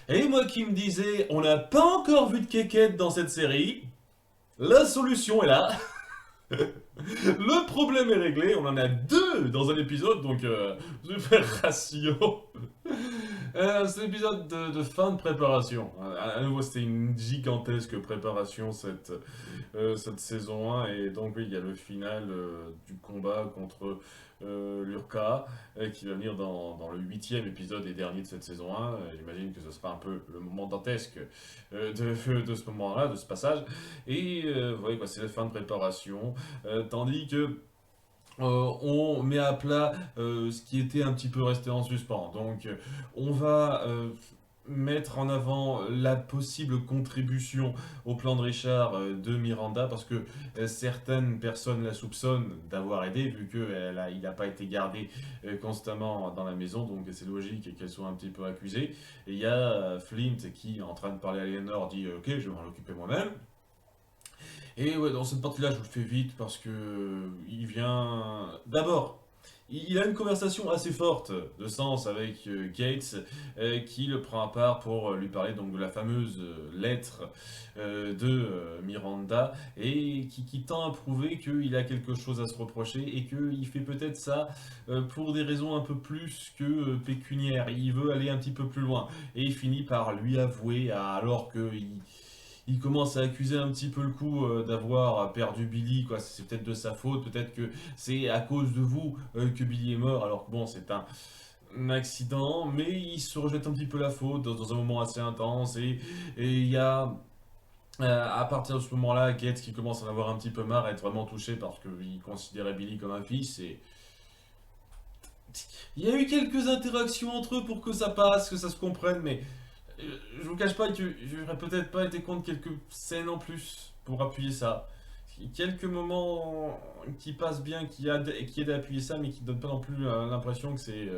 Et moi qui me disais, on n'a pas encore vu de kékette dans cette série, la solution est là. Le problème est réglé, on en a deux dans un épisode, donc super ratio. C'est l'épisode de fin de préparation. À nouveau, c'était une gigantesque préparation cette saison 1. Et donc, oui, il y a le final du combat contre Lurka qui va venir dans le huitième épisode et dernier de cette saison 1. J'imagine que ce sera un peu le moment dantesque de ce moment-là, de ce passage. Et ouais, quoi, c'est la fin de préparation. Tandis que on met à plat ce qui était un petit peu resté en suspens. Donc, on va mettre en avant la possible contribution au plan de Richard de Miranda, parce que certaines personnes la soupçonnent d'avoir aidé, vu qu'il n'a pas été gardé constamment dans la maison, donc c'est logique qu'elle soit un petit peu accusée. Et il y a Flint qui, en train de parler à Eleanor, dit Ok, je vais m'en occuper moi-même. Et ouais, dans cette partie-là, je vous le fais vite parce que il vient. D'abord, il a une conversation assez forte de sens avec Gates qui le prend à part pour lui parler donc de la fameuse lettre de Miranda et qui tend à prouver qu'il a quelque chose à se reprocher et qu'il fait peut-être ça pour des raisons un peu plus que pécuniaires. Il veut aller un petit peu plus loin et il finit par lui avouer alors qu'il commence à accuser un petit peu le coup d'avoir perdu Billy, quoi. C'est peut-être de sa faute, peut-être que c'est à cause de vous que Billy est mort, alors que bon, c'est un accident, mais il se rejette un petit peu la faute dans un moment assez intense, et il y a à partir de ce moment-là, Gates qui commence à en avoir un petit peu marre, à être vraiment touché parce qu'il considérait Billy comme un fils, et il y a eu quelques interactions entre eux pour que ça passe, que ça se comprenne, mais je vous cache pas que j'aurais peut-être pas été contre quelques scènes en plus pour appuyer ça. Quelques moments qui passent bien, qui aident à appuyer ça, mais qui donnent pas non plus l'impression que c'est.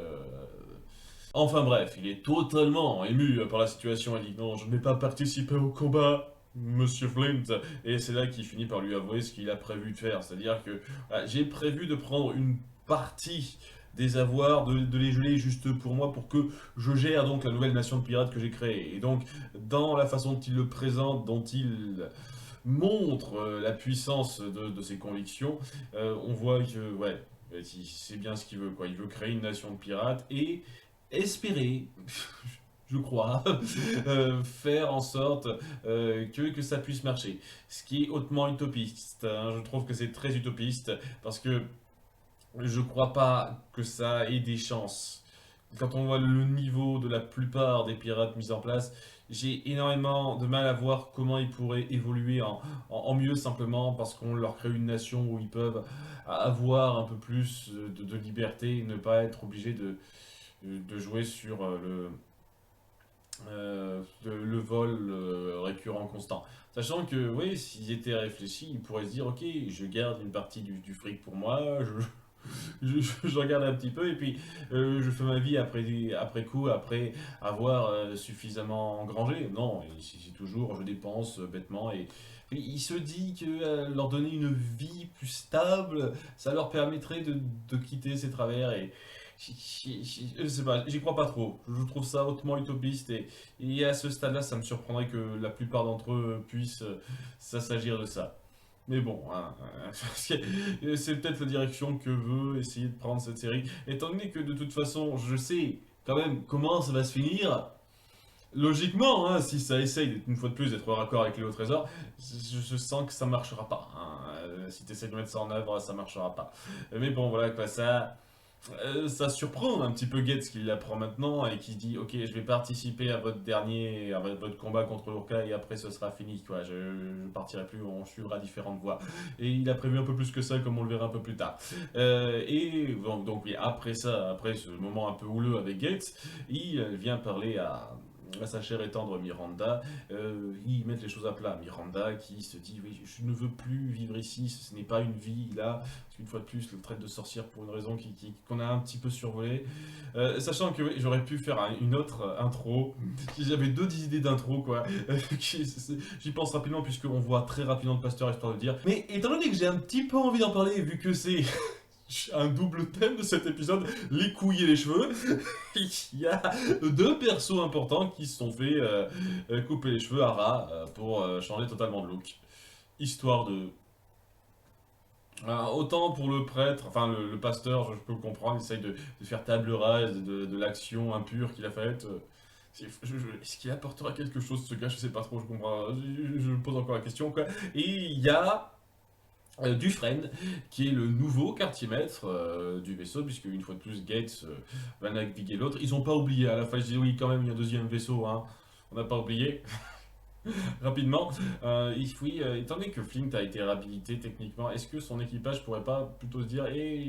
Enfin bref, il est totalement ému par la situation. Il dit non, je ne vais pas participer au combat, Monsieur Flint. Et c'est là qu'il finit par lui avouer ce qu'il a prévu de faire. C'est-à-dire que j'ai prévu de prendre une partie des avoirs, de les geler juste pour moi, pour que je gère donc la nouvelle nation de pirates que j'ai créée. Et donc, dans la façon dont il le présente, dont il montre la puissance de ses convictions, on voit que, ouais, c'est bien ce qu'il veut, quoi. Il veut créer une nation de pirates et espérer, je crois, faire en sorte que ça puisse marcher. Ce qui est hautement utopiste, hein. Je trouve que c'est très utopiste parce que je crois pas que ça ait des chances. Quand on voit le niveau de la plupart des pirates mis en place, j'ai énormément de mal à voir comment ils pourraient évoluer en mieux, simplement parce qu'on leur crée une nation où ils peuvent avoir un peu plus de liberté et ne pas être obligés de jouer sur le vol récurrent constant. Sachant que, oui, s'ils étaient réfléchis, ils pourraient se dire, ok, je garde une partie du fric pour moi, je regarde un petit peu et puis je fais ma vie après coup, après avoir suffisamment engrangé. Non, c'est toujours je dépense bêtement et il se dit que leur donner une vie plus stable, ça leur permettrait de quitter ces travers et je sais pas, j'y crois pas trop. Je trouve ça hautement utopiste et à ce stade-là, ça me surprendrait que la plupart d'entre eux puissent ça s'agir de ça. Mais bon, hein, c'est peut-être la direction que veut essayer de prendre cette série. Étant donné que de toute façon, je sais quand même comment ça va se finir. Logiquement, hein, si ça essaye une fois de plus d'être raccord avec Léo Trésor, je sens que ça marchera pas, hein. Si tu essaies de mettre ça en œuvre, ça marchera pas. Mais bon, voilà quoi, ça surprend un petit peu Gates qui l'apprend maintenant et qui dit ok, je vais participer à votre combat contre Urka et après ce sera fini, quoi. Je partirai plus, on suivra différentes voies. Et il a prévu un peu plus que ça, comme on le verra un peu plus tard. Et donc oui, après ça, après ce moment un peu houleux avec Gates, il vient parler à sa chère et tendre Miranda. Ils mettent les choses à plat. Miranda qui se dit oui, je ne veux plus vivre ici, ce n'est pas une vie là. Parce qu'une fois de plus, le traite de sorcière pour une raison qu'on a un petit peu survolée. Sachant que oui, j'aurais pu faire une autre intro. J'avais deux idées d'intro, quoi. J'y pense rapidement, puisqu'on voit très rapidement le pasteur, histoire de dire. Mais étant donné que j'ai un petit peu envie d'en parler, vu que c'est un double thème de cet épisode, les couilles et les cheveux. Il y a deux persos importants qui se sont fait couper les cheveux à ras pour changer totalement de look. Histoire de... autant pour le prêtre, enfin le pasteur, je peux le comprendre, il essaye de faire table rase de l'action impure qu'il a faite. Est-ce qu'il apportera quelque chose ce gars? Je sais pas trop, je comprends. Je me pose encore la question, quoi. Et il y a Dufresne, qui est le nouveau quartier-maître du vaisseau, puisque une fois de plus, Gates va naviguer l'autre. Ils ont pas oublié, à la fin, je dis oui, quand même, il y a un deuxième vaisseau, hein. On n'a pas oublié. Rapidement, oui, étant donné que Flint a été réhabilité techniquement, est-ce que son équipage pourrait pas plutôt se dire,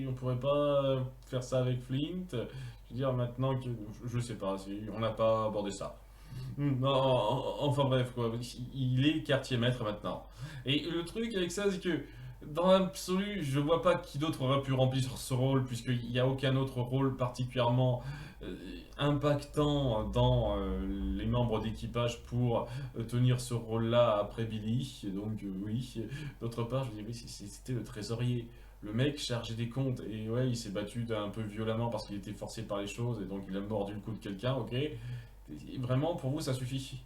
on pourrait pas faire ça avec Flint? Je veux dire, maintenant que. Je sais pas, on n'a pas abordé ça. Non, enfin bref, quoi. Il est quartier maître maintenant. Et le truc avec ça, c'est que dans l'absolu, je vois pas qui d'autre aurait pu remplir ce rôle, puisqu'il n'y a aucun autre rôle particulièrement euh, impactant dans les membres d'équipage pour tenir ce rôle-là après Billy. Donc oui, d'autre part, je me dis, oui, c'était le trésorier. Le mec chargé des comptes, et ouais, il s'est battu un peu violemment parce qu'il était forcé par les choses, et donc il a mordu le cou de quelqu'un, ok. Vraiment, pour vous, ça suffit.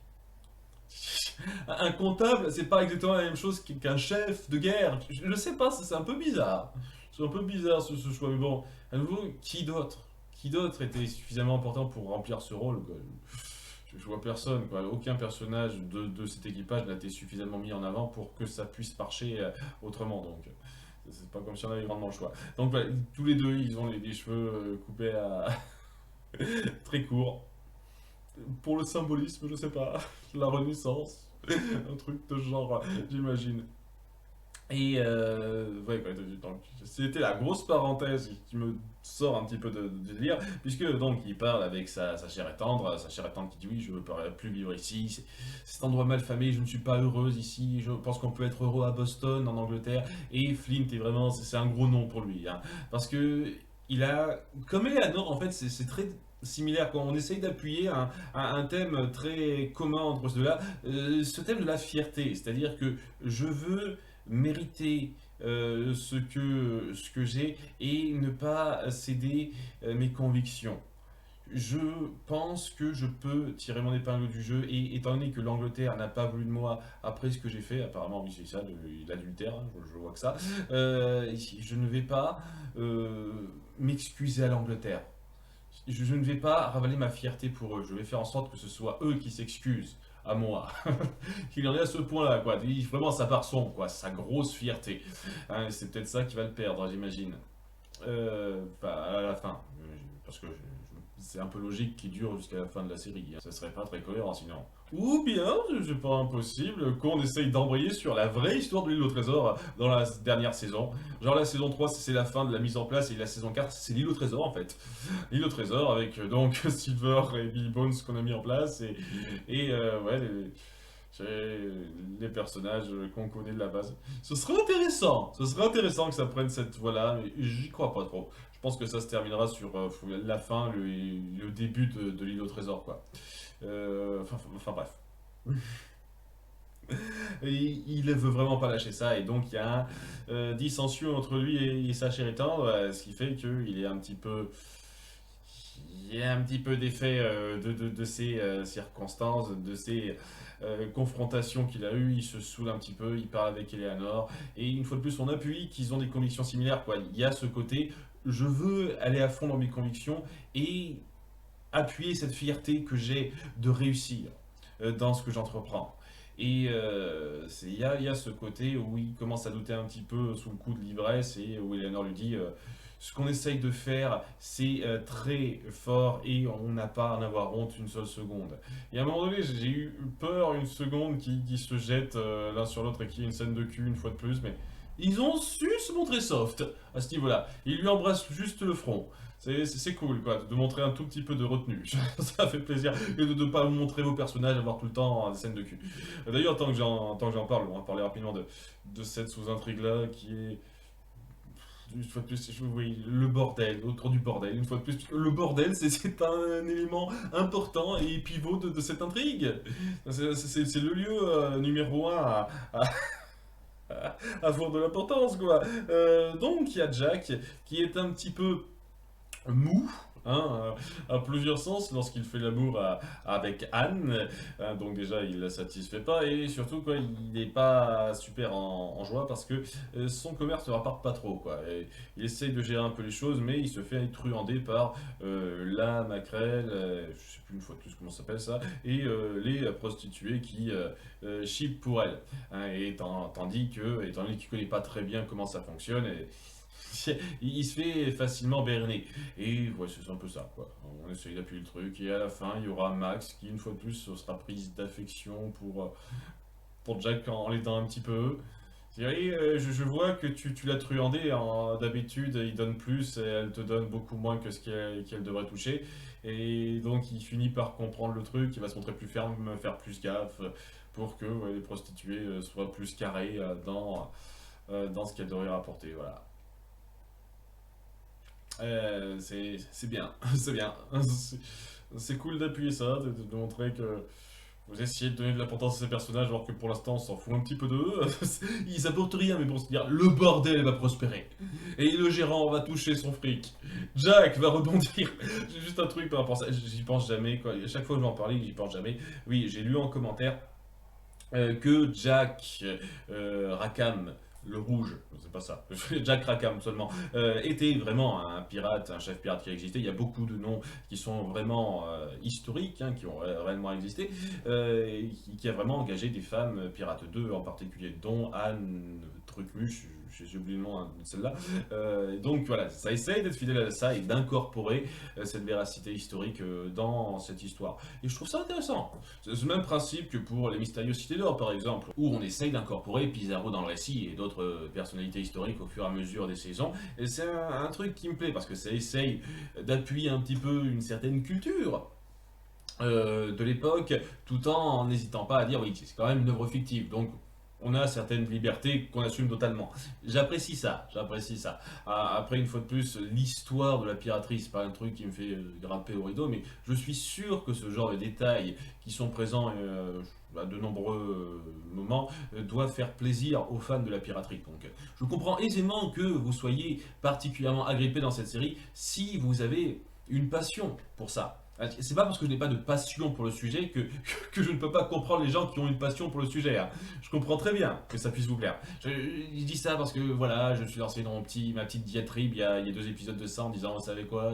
Un comptable, c'est pas exactement la même chose qu'un chef de guerre. Je sais pas, c'est un peu bizarre. C'est un peu bizarre ce choix. Mais bon, à nouveau, qui d'autre? Qui d'autre était suffisamment important pour remplir ce rôle, quoi? Je vois personne, quoi. Aucun personnage de cet équipage n'a été suffisamment mis en avant pour que ça puisse marcher autrement. Donc, c'est pas comme si on avait vraiment le choix. Donc, voilà, tous les deux, ils ont les cheveux coupés à très courts. Pour le symbolisme, je sais pas, la Renaissance, un truc de ce genre, j'imagine. Et ouais, quoi, donc, c'était la grosse parenthèse qui me sort un petit peu de lire, puisque donc il parle avec sa chère et tendre qui dit oui, je ne peux plus vivre ici, cet endroit malfamé, je ne suis pas heureuse ici, je pense qu'on peut être heureux à Boston, en Angleterre, et Flint est vraiment, c'est un gros nom pour lui, hein, parce que il a, comme Eleanor en fait, c'est très similaire quand on essaye d'appuyer un thème très commun entre ces deux-là, ce thème de la fierté, c'est-à-dire que je veux mériter ce que j'ai et ne pas céder mes convictions. Je pense que je peux tirer mon épingle du jeu et étant donné que l'Angleterre n'a pas voulu de moi après ce que j'ai fait, apparemment oui c'est ça, l'adultère, hein, je vois que ça, je ne vais pas m'excuser à l'Angleterre. Je ne vais pas ravaler ma fierté pour eux. Je vais faire en sorte que ce soit eux qui s'excusent à moi. Qu'il en est à ce point-là, quoi. Vraiment, ça part son, quoi. Sa grosse fierté. Hein, c'est peut-être ça qui va le perdre, j'imagine. À la fin. Parce que c'est un peu logique qu'il dure jusqu'à la fin de la série, hein. Ça serait pas très cohérent sinon. Ou bien, c'est pas impossible, qu'on essaye d'embrayer sur la vraie histoire de l'île au trésor dans la dernière saison. Genre la saison 3 c'est la fin de la mise en place et la saison 4 c'est l'île au trésor en fait. L'île au trésor avec donc Silver et Billy Bones qu'on a mis en place et ouais, les personnages qu'on connaît de la base. Ce serait intéressant que ça prenne cette voie-là, mais j'y crois pas trop. Je pense que ça se terminera sur la fin, le début de l'île au trésor, quoi. Enfin bref. Et il veut vraiment pas lâcher ça, et donc il y a un dissension entre lui et sa chérie tendre, ce qui fait qu'il est un petit peu. Il y a un petit peu d'effet de ces circonstances, de ces confrontations qu'il a eues. Il se saoule un petit peu, il parle avec Eleanor. Et une fois de plus, on appuie qu'ils ont des convictions similaires, quoi. Il y a ce côté, je veux aller à fond dans mes convictions et appuyer cette fierté que j'ai de réussir dans ce que j'entreprends. Et il y a ce côté où il commence à douter un petit peu sous le coup de l'ivresse et où Eleanor lui dit ce qu'on essaye de faire, c'est très fort et on n'a pas à en avoir honte une seule seconde. Et à un moment donné, j'ai eu peur une seconde qui se jettent l'un sur l'autre et qui est une scène de cul une fois de plus, mais ils ont su se montrer soft à ce niveau-là. Ils lui embrassent juste le front. C'est cool, quoi, de montrer un tout petit peu de retenue. Ça fait plaisir. Et de ne pas montrer vos personnages, avoir tout le temps des scènes de cul. D'ailleurs, tant que j'en parle, on va parler rapidement de cette sous-intrigue-là qui est. Une fois de plus, oui, le bordel, autour du bordel, une fois de plus, le bordel, c'est un élément important et pivot de cette intrigue. C'est le lieu numéro un à avoir de l'importance, quoi. Donc, il y a Jack qui est un petit peu mou, hein, à plusieurs sens lorsqu'il fait l'amour avec Anne. Donc déjà, il la satisfait pas et surtout, quoi, il n'est pas super en joie parce que son commerce ne rapporte pas trop, quoi. Et il essaye de gérer un peu les choses, mais il se fait truander par la maquerelle, je sais plus une fois de plus comment ça s'appelle ça, et les prostituées qui chipent pour elle. Hein, et tandis que, étant donné qu'il connaît pas très bien comment ça fonctionne, il se fait facilement berner. Et ouais, c'est un peu ça, quoi. On essaye d'appuyer le truc, et à la fin, il y aura Max qui, une fois de plus, sera prise d'affection pour Jack en l'aidant un petit peu. Oui, je vois que tu l'as truandé. D'habitude, il donne plus et elle te donne beaucoup moins que ce qu'elle devrait toucher. Et donc, il finit par comprendre le truc, il va se montrer plus ferme, faire plus gaffe pour que ouais, les prostituées soient plus carrées dans ce qu'elles devraient rapporter. Voilà. C'est bien, c'est bien. C'est cool d'appuyer ça, de montrer que vous essayez de donner de l'importance à ces personnages alors que pour l'instant on s'en fout un petit peu d'eux. Ils apportent rien, mais pour se dire le bordel va prospérer. Et le gérant va toucher son fric. Jack va rebondir. J'ai juste un truc par rapport à ça, j'y pense jamais, quoi. À chaque fois que je vais en parler, j'y pense jamais. Oui, j'ai lu en commentaire que Jack Rackham, le rouge, c'est pas ça, Jack Rackham seulement, était vraiment un pirate, un chef pirate qui a existé. Il y a beaucoup de noms qui sont vraiment historiques, hein, qui ont réellement existé, et qui a vraiment engagé des femmes pirates, deux en particulier, dont Anne Trucmuche, j'ai oublié le nom hein, de celle-là. Donc voilà, ça essaye d'être fidèle à ça et d'incorporer cette véracité historique dans cette histoire. Et je trouve ça intéressant. C'est le même principe que pour les Mystérieuses Cités d'Or, par exemple, où on essaye d'incorporer Pizarro dans le récit et d'autres personnalités historiques au fur et à mesure des saisons. Et c'est un truc qui me plaît parce que ça essaye d'appuyer un petit peu une certaine culture. De l'époque, tout en n'hésitant pas à dire oui, c'est quand même une œuvre fictive, donc on a certaines libertés qu'on assume totalement. J'apprécie ça, j'apprécie ça. Après, une fois de plus, l'histoire de la piraterie, c'est pas un truc qui me fait grimper au rideau, mais je suis sûr que ce genre de détails qui sont présents à de nombreux moments doivent faire plaisir aux fans de la piraterie. Donc, je comprends aisément que vous soyez particulièrement agrippé dans cette série si vous avez une passion pour ça. C'est pas parce que je n'ai pas de passion pour le sujet que je ne peux pas comprendre les gens qui ont une passion pour le sujet. Hein. Je comprends très bien que ça puisse vous plaire. Je dis ça parce que voilà, je suis lancé dans ma petite diatribe il y a 2 épisodes de ça en disant, vous savez quoi,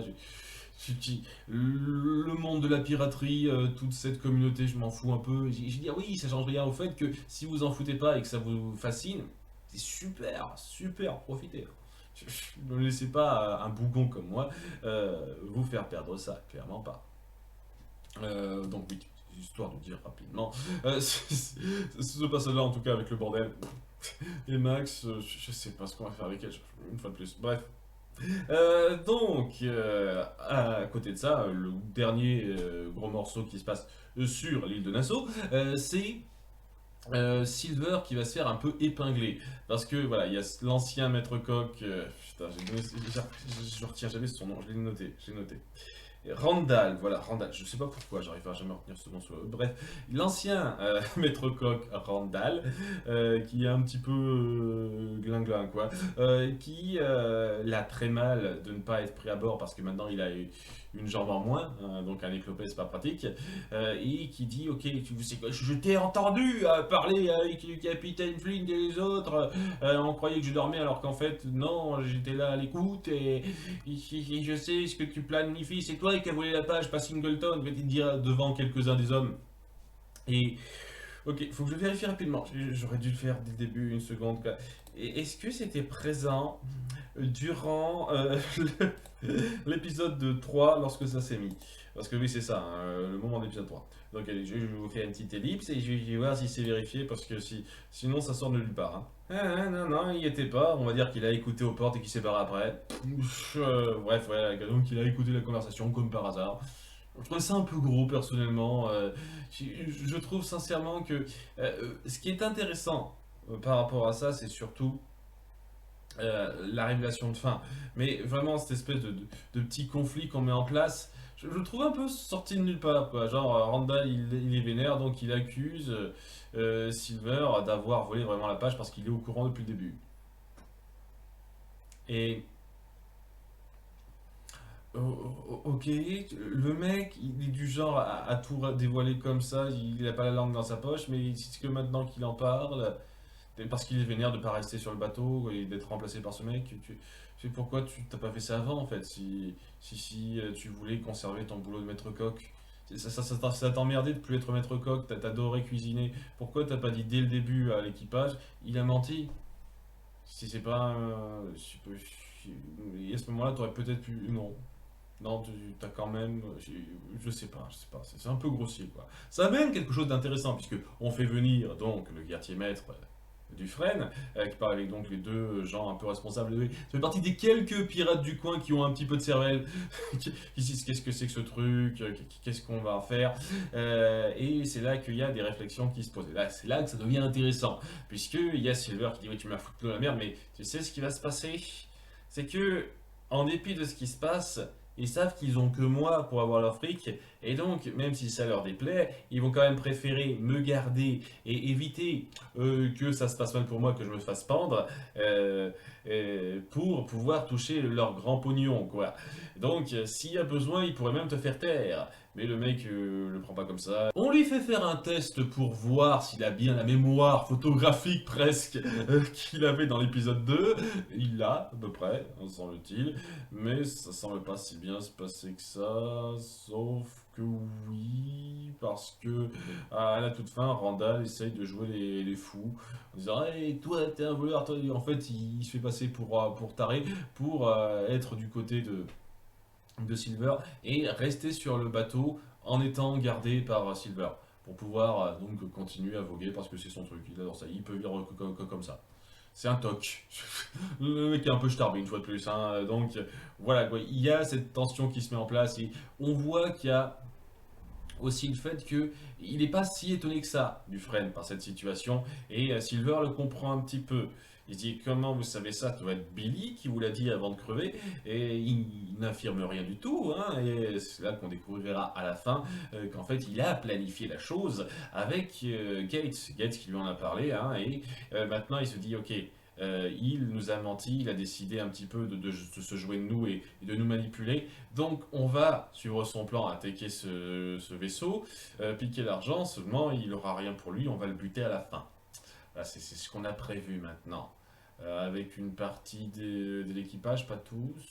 le monde de la piraterie, toute cette communauté, je m'en fous un peu. Je dis oui, ça change rien au fait que si vous en foutez pas et que ça vous fascine, c'est super, super, profitez. Ne laissez pas un bougon comme moi vous faire perdre ça, clairement pas. Donc oui, histoire de dire rapidement, ce passage-là en tout cas avec le bordel. Et Max, je sais pas ce qu'on va faire avec elle, une fois de plus. Bref. À côté de ça, le dernier gros morceau qui se passe sur l'île de Nassau, c'est Silver qui va se faire un peu épingler. Parce que voilà, il y a l'ancien maître coq. Putain, je retiens jamais son nom, je l'ai noté, j'ai noté. Randall, voilà, Randall, je sais pas pourquoi, j'arrive à jamais retenir ce nom. Bref, l'ancien maître coq Randall, qui est un petit peu glinglin, quoi, qui l'a très mal de ne pas être pris à bord parce que maintenant il a une jambe en moins, donc un éclopé, c'est pas pratique, et qui dit ok, je t'ai entendu parler avec le capitaine Flint et les autres, on croyait que je dormais alors qu'en fait non, j'étais là à l'écoute et je sais ce que tu planifies, c'est toi qui as volé la page, pas Singleton, vais-il dire devant quelques-uns des hommes. Et ok, faut que je vérifie rapidement, j'aurais dû le faire dès le début, une seconde. Est-ce que c'était présent durant l'épisode de 3 lorsque ça s'est mis? Parce que oui, c'est ça, hein, le moment de l'épisode 3. Donc allez, je vais vous faire une petite ellipse et je vais voir si c'est vérifié parce que sinon ça sort de nulle part. Hein. Non, il n'y était pas. On va dire qu'il a écouté aux portes et qu'il s'est barré après. Bref, ouais, donc il a écouté la conversation comme par hasard. Je trouve ça un peu gros personnellement. Je trouve sincèrement que ce qui est intéressant par rapport à ça, c'est surtout la révélation de fin. Mais vraiment, cette espèce de petit conflit qu'on met en place, je le trouve un peu sorti de nulle part, quoi. Genre, Randall, il est vénère, donc il accuse Silver d'avoir volé vraiment la page parce qu'il est au courant depuis le début. Et ok, le mec, il est du genre à tout dévoiler comme ça, il a pas la langue dans sa poche, mais c'est que maintenant qu'il en parle, parce qu'il est vénère de pas rester sur le bateau et d'être remplacé par ce mec, tu sais pourquoi tu t'as pas fait ça avant en fait, si tu voulais conserver ton boulot de maître coq. Ça t'emmerdait de plus être maître coq, t'adorais cuisiner, pourquoi t'as pas dit dès le début à l'équipage, il a menti. Si c'est pas... et à ce moment-là, t'aurais peut-être pu... Non. Non, t'as quand même... je sais pas, c'est un peu grossier, quoi. Ça amène quelque chose d'intéressant, puisque on fait venir, donc, le quartier maître Dufresne, qui parle avec donc les deux gens un peu responsables. Ça fait partie des quelques pirates du coin qui ont un petit peu de cervelle, qui se disent qu'est-ce que c'est que ce truc, qu'est-ce qu'on va en faire. Et c'est là qu'il y a des réflexions qui se posent. Et là, c'est là que ça devient intéressant, puisqu'il y a Silver qui dit oui, tu m'as foutu de la merde, mais tu sais ce qui va se passer? C'est que, en dépit de ce qui se passe, ils savent qu'ils ont que moi pour avoir leur fric, et donc, même si ça leur déplaît, ils vont quand même préférer me garder et éviter que ça se passe mal pour moi, que je me fasse pendre, pour pouvoir toucher leur grand pognon, quoi. Donc, s'il y a besoin, ils pourraient même te faire taire. Mais le mec le prend pas comme ça. On lui fait faire un test pour voir s'il a bien la mémoire photographique presque qu'il avait dans l'épisode 2. Il l'a, à peu près, semble-t-il. Mais ça semble pas si bien se passer que ça. Sauf que oui, parce que à la toute fin, Randall essaye de jouer les fous en disant hey, toi, t'es un voleur. Toi. En fait, il se fait passer pour taré pour être du côté de Silver et rester sur le bateau en étant gardé par Silver pour pouvoir donc continuer à voguer parce que c'est son truc. Il adore ça. Il peut vivre comme ça. C'est un toc. Le mec est un peu starbé une fois de plus. Hein. Donc voilà, quoi. Il y a cette tension qui se met en place et on voit qu'il y a aussi le fait que il n'est pas si étonné que ça, Dufresne, par cette situation, et Silver le comprend un petit peu. Il se dit comment vous savez ça, ça doit être Billy qui vous l'a dit avant de crever, et il n'affirme rien du tout, hein, et c'est là qu'on découvrira à la fin qu'en fait il a planifié la chose avec Gates qui lui en a parlé, hein, et maintenant il se dit ok, il nous a menti, il a décidé un petit peu de se jouer de nous et de nous manipuler. Donc on va suivre son plan, attaquer ce vaisseau, piquer l'argent, seulement il n'aura rien pour lui, on va le buter à la fin. Voilà, c'est ce qu'on a prévu maintenant. Avec une partie de l'équipage, pas tous.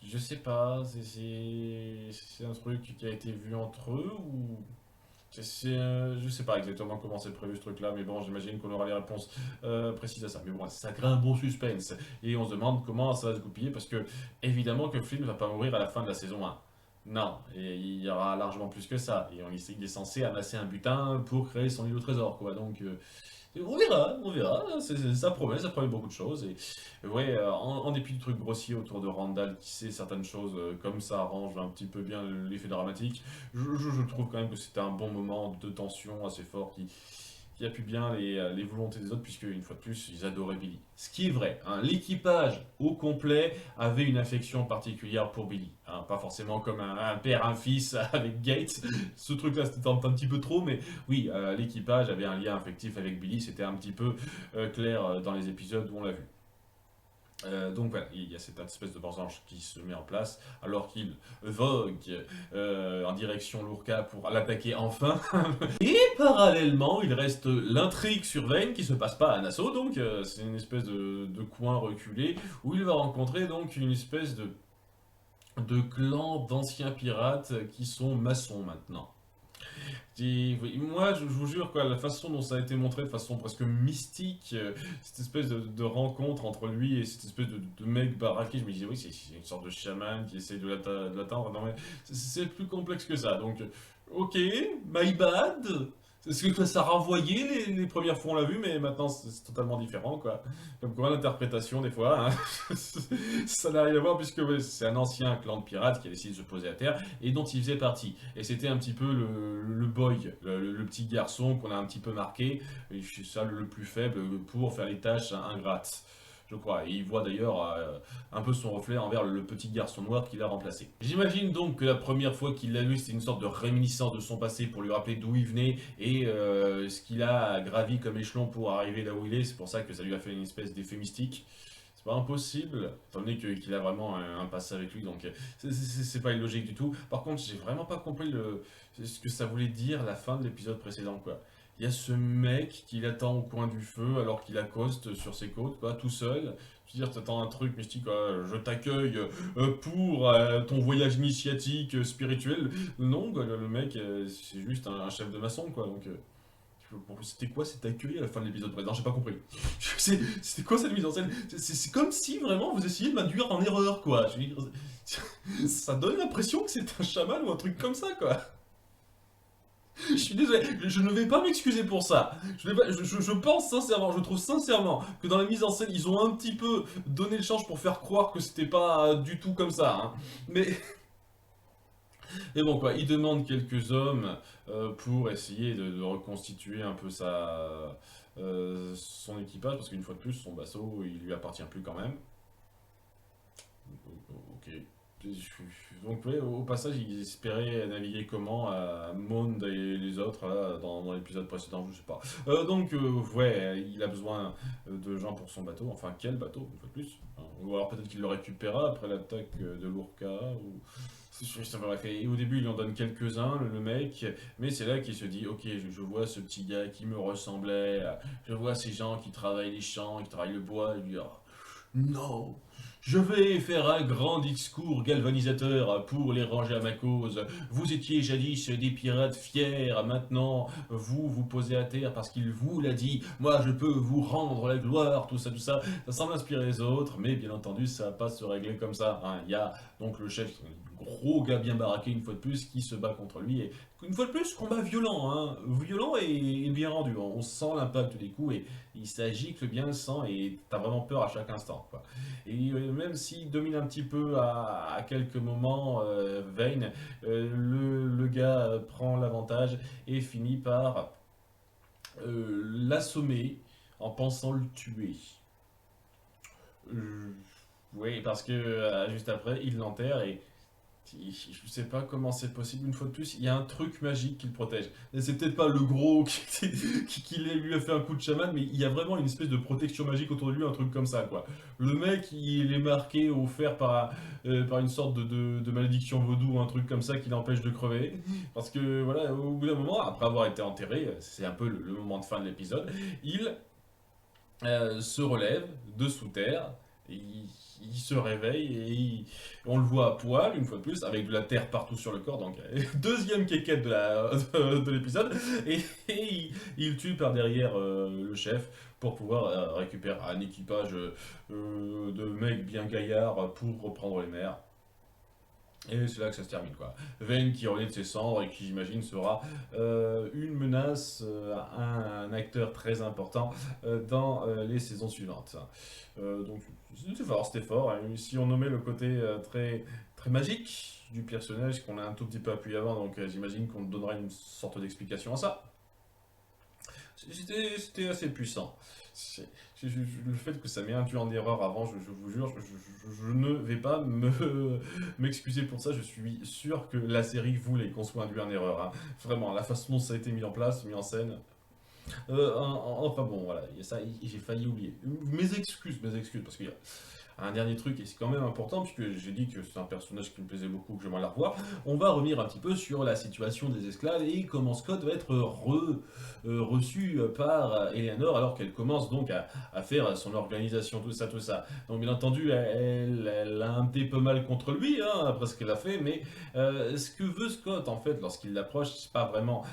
Je sais pas, c'est un truc qui a été vu entre eux ou... je sais pas exactement comment c'est prévu ce truc-là, mais bon, j'imagine qu'on aura les réponses précises à ça. Mais bon, ça crée un bon suspense. Et on se demande comment ça va se goupiller, parce que évidemment que Flynn ne va pas mourir à la fin de la saison 1. Non, et il y aura largement plus que ça. Et il est censé amasser un butin pour créer son île au trésor, quoi. Donc, on verra. Ça promet beaucoup de choses. Et ouais, en dépit du truc grossier autour de Randall, qui sait certaines choses, comme ça arrange un petit peu bien l'effet dramatique, je trouve quand même que c'était un bon moment de tension assez fort qui appuie bien les volontés des autres, puisque une fois de plus, ils adoraient Billy. Ce qui est vrai, hein, l'équipage au complet avait une affection particulière pour Billy. Hein, pas forcément comme un père, un fils avec Gates. Ce truc-là, c'était un petit peu trop, mais oui, l'équipage avait un lien affectif avec Billy. C'était un petit peu clair dans les épisodes où on l'a vu. Donc voilà, il y a cette espèce de vengeance qui se met en place alors qu'il vogue en direction Lurka pour l'attaquer enfin. Et parallèlement, il reste l'intrigue sur Vane qui se passe pas à Nassau, donc c'est une espèce de coin reculé où il va rencontrer donc une espèce de clan d'anciens pirates qui sont maçons maintenant. Moi, je vous jure, quoi, la façon dont ça a été montré, de façon presque mystique, cette espèce de rencontre entre lui et cette espèce de mec baraqué, je me disais, oui, c'est une sorte de chaman qui essaie de l'atteindre. Non, mais c'est plus complexe que ça. Donc, ok, my bad. C'est ce que ça renvoyait les premières fois on l'a vu, mais maintenant c'est totalement différent, quoi. Comme quoi l'interprétation, des fois, hein, ça n'a rien à voir, puisque ouais, c'est un ancien clan de pirates qui a décidé de se poser à terre et dont il faisait partie. Et c'était un petit peu le boy, le petit garçon qu'on a un petit peu marqué, et c'est ça le plus faible pour faire les tâches ingrates. je crois. Et il voit d'ailleurs un peu son reflet envers le petit garçon noir qu'il a remplacé. J'imagine donc que la première fois qu'il l'a vu, c'était une sorte de réminiscence de son passé pour lui rappeler d'où il venait et ce qu'il a gravi comme échelon pour arriver là où il est. C'est pour ça que ça lui a fait une espèce d'effet mystique. C'est pas impossible, étant donné qu'il a vraiment un passé avec lui, donc c'est pas illogique du tout. Par contre, j'ai vraiment pas compris ce que ça voulait dire la fin de l'épisode précédent, quoi. Il y a ce mec qui l'attend au coin du feu alors qu'il accoste sur ses côtes, quoi, tout seul. Je veux dire, t'attends un truc mystique, quoi. Je t'accueille pour ton voyage initiatique spirituel. Non, quoi, le mec, c'est juste un chef de maçon, quoi, donc... C'était quoi cet accueil à la fin de l'épisode précédent? J'ai pas compris. C'était quoi cette mise en scène? C'est comme si vraiment vous essayez de m'induire en erreur, quoi. Je veux dire, ça donne l'impression que c'est un chaman ou un truc comme ça, quoi. Je suis désolé, je ne vais pas m'excuser pour ça. Je pense sincèrement, je trouve sincèrement que dans la mise en scène, ils ont un petit peu donné le change pour faire croire que c'était pas du tout comme ça. Hein. Mais bon, quoi, il demande quelques hommes pour essayer de reconstituer un peu son équipage, parce qu'une fois de plus, son bateau, il lui appartient plus quand même. Ok. Donc, ouais, au passage, il espérait naviguer comment à Monde et les autres là, dans l'épisode précédent, je sais pas. Ouais, il a besoin de gens pour son bateau. Enfin, quel bateau, une fois de plus. Hein. Ou alors peut-être qu'il le récupérera après l'attaque de l'Urka. Ou... Bref, et au début, il en donne quelques-uns, le mec, mais c'est là qu'il se dit, ok, je vois ce petit gars qui me ressemblait, je vois ces gens qui travaillent les champs, qui travaillent le bois, et lui dit, oh, non, je vais faire un grand discours galvanisateur pour les ranger à ma cause. Vous étiez jadis des pirates fiers, maintenant vous posez à terre parce qu'il vous l'a dit. Moi je peux vous rendre la gloire, tout ça, tout ça. Ça semble inspirer les autres, mais bien entendu ça va pas se régler comme ça. Hein. Il y a donc le chef, gros gars bien baraqué une fois de plus, qui se bat contre lui. Et une fois de plus, combat violent, hein. Violent et bien rendu. On sent l'impact des coups et il s'agit que bien le sang et t'as vraiment peur à chaque instant. Quoi. Et même s'il domine un petit peu à quelques moments, Vayne, le gars prend l'avantage et finit par l'assommer en pensant le tuer. Oui, parce que juste après, il l'enterre et je sais pas comment c'est possible, une fois de plus, il y a un truc magique qui le protège. Et c'est peut-être pas le gros qui lui a fait un coup de chaman, mais il y a vraiment une espèce de protection magique autour de lui, un truc comme ça, quoi. Le mec, il est marqué, offert par une sorte de malédiction vaudou, un truc comme ça qui l'empêche de crever. Parce que, voilà, au bout d'un moment, après avoir été enterré, c'est un peu le moment de fin de l'épisode, il se relève de sous terre, et il se réveille et on le voit à poil, une fois de plus, avec de la terre partout sur le corps, donc deuxième quéquette de l'épisode, il tue par derrière le chef pour pouvoir récupérer un équipage de mecs bien gaillards pour reprendre les mers. Et c'est là que ça se termine, quoi. Vayne qui renaît de ses cendres et qui, j'imagine, sera une menace, un acteur très important dans les saisons suivantes. Donc, c'était fort. Hein. Si on nommait le côté très, très magique du personnage, qu'on a un tout petit peu appuyé avant, donc j'imagine qu'on donnerait une sorte d'explication à ça. C'était assez puissant. Le fait que ça m'ait induit en erreur avant, je vous jure, je ne vais pas m'excuser pour ça. Je suis sûr que la série voulait qu'on soit induit en erreur. Hein. Vraiment, la façon dont ça a été mis en place, mis en scène. Enfin bon, voilà, ça, j'ai failli oublier. Mes excuses, parce qu'il y a un dernier truc, et c'est quand même important, puisque j'ai dit que c'est un personnage qui me plaisait beaucoup, que j'aimerais la revoir. On va revenir un petit peu sur la situation des esclaves et comment Scott va être reçu par Eleanor alors qu'elle commence donc à faire son organisation, tout ça, tout ça. Donc bien entendu, elle a un petit peu mal contre lui, hein, après ce qu'elle a fait, mais ce que veut Scott en fait lorsqu'il l'approche, c'est pas vraiment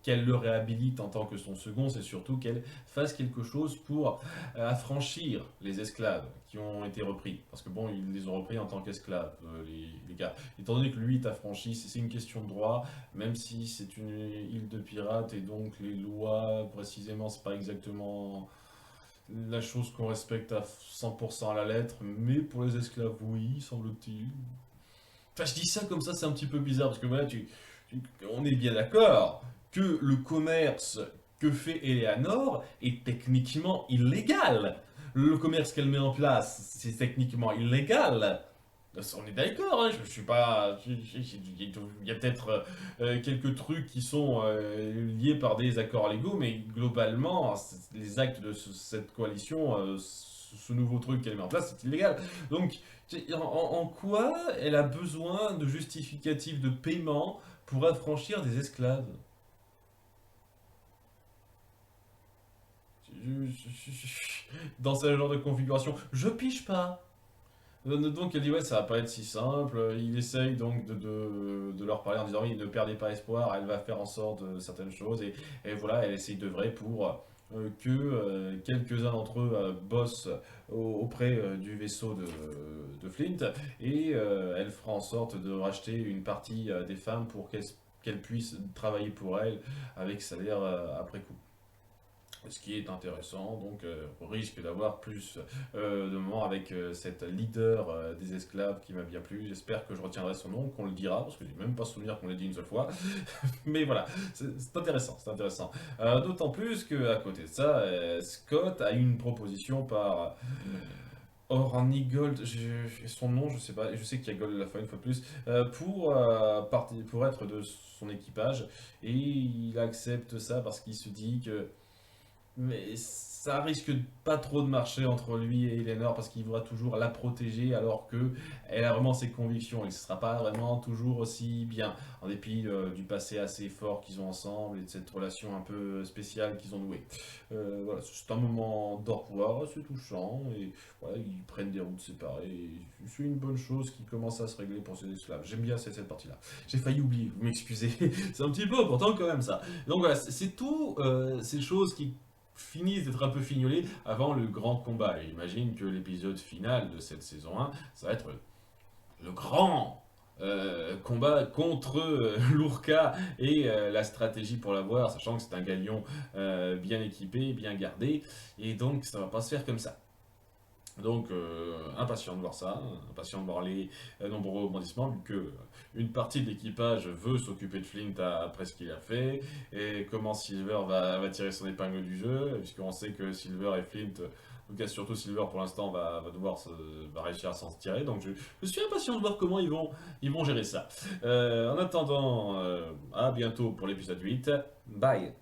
qu'elle le réhabilite en tant que son second, c'est surtout qu'elle fasse quelque chose pour affranchir les esclaves qui ont été repris. Parce que bon, ils les ont repris en tant qu'esclaves, les gars. Étant donné que lui est affranchi, c'est une question de droit, même si c'est une île de pirates et donc les lois, précisément, c'est pas exactement la chose qu'on respecte à 100% à la lettre, mais pour les esclaves, oui, semble-t-il. Enfin, je dis ça comme ça, c'est un petit peu bizarre, parce que voilà, on est bien d'accord que le commerce que fait Eleanor est techniquement illégal. Le commerce qu'elle met en place, c'est techniquement illégal. On est d'accord, hein, je suis pas. Il y a peut-être quelques trucs qui sont liés par des accords légaux, mais globalement, les actes de cette coalition, ce nouveau truc qu'elle met en place, c'est illégal. Donc, en quoi elle a besoin de justificatifs de paiement pour affranchir des esclaves? Dans ce genre de configuration, je piche pas. Donc elle dit ouais ça va pas être si simple, il essaye donc de leur parler en disant oui ne perdez pas espoir, elle va faire en sorte de certaines choses et voilà elle essaye d'œuvrer pour que quelques-uns d'entre eux bossent auprès du vaisseau de Flint et elle fera en sorte de racheter une partie des femmes pour qu'elles puissent travailler pour elle avec salaire après coup. Ce qui est intéressant, donc on risque d'avoir plus de moments avec cette leader des esclaves qui m'a bien plu. J'espère que je retiendrai son nom, qu'on le dira, parce que j'ai même pas souvenir qu'on l'ait dit une seule fois. Mais voilà, c'est intéressant, c'est intéressant. D'autant plus qu'à côté de ça, Scott a une proposition par Orny Gold, son nom, je sais pas, je sais qu'il y a Gold à la fin une fois de plus, pour être de son équipage, et il accepte ça parce qu'il se dit que mais ça risque pas trop de marcher entre lui et Eleanor parce qu'il voudra toujours la protéger alors que elle a vraiment ses convictions. Il ne sera pas vraiment toujours aussi bien en dépit du passé assez fort qu'ils ont ensemble et de cette relation un peu spéciale qu'ils ont nouée. Voilà, c'est un moment d'au revoir assez touchant et voilà, ils prennent des routes séparées. C'est une bonne chose qui commence à se régler pour ces esclaves. J'aime bien cette partie-là. J'ai failli oublier, vous m'excusez. C'est un petit peu important quand même ça. Donc voilà, c'est tout ces choses qui finissent d'être un peu fignolés avant le grand combat. Et j'imagine que l'épisode final de cette saison 1, ça va être le grand combat contre l'Urka et la stratégie pour l'avoir, sachant que c'est un galion bien équipé, bien gardé, et donc ça va pas se faire comme ça. Donc, impatient de voir ça, impatient de voir les nombreux rebondissements, vu que une partie de l'équipage veut s'occuper de Flint après ce qu'il a fait, et comment Silver va tirer son épingle du jeu, puisqu'on sait que Silver et Flint, en tout cas surtout Silver pour l'instant, va réussir à s'en tirer, donc je suis impatient de voir comment ils vont gérer ça. En attendant, à bientôt pour l'épisode 8, bye.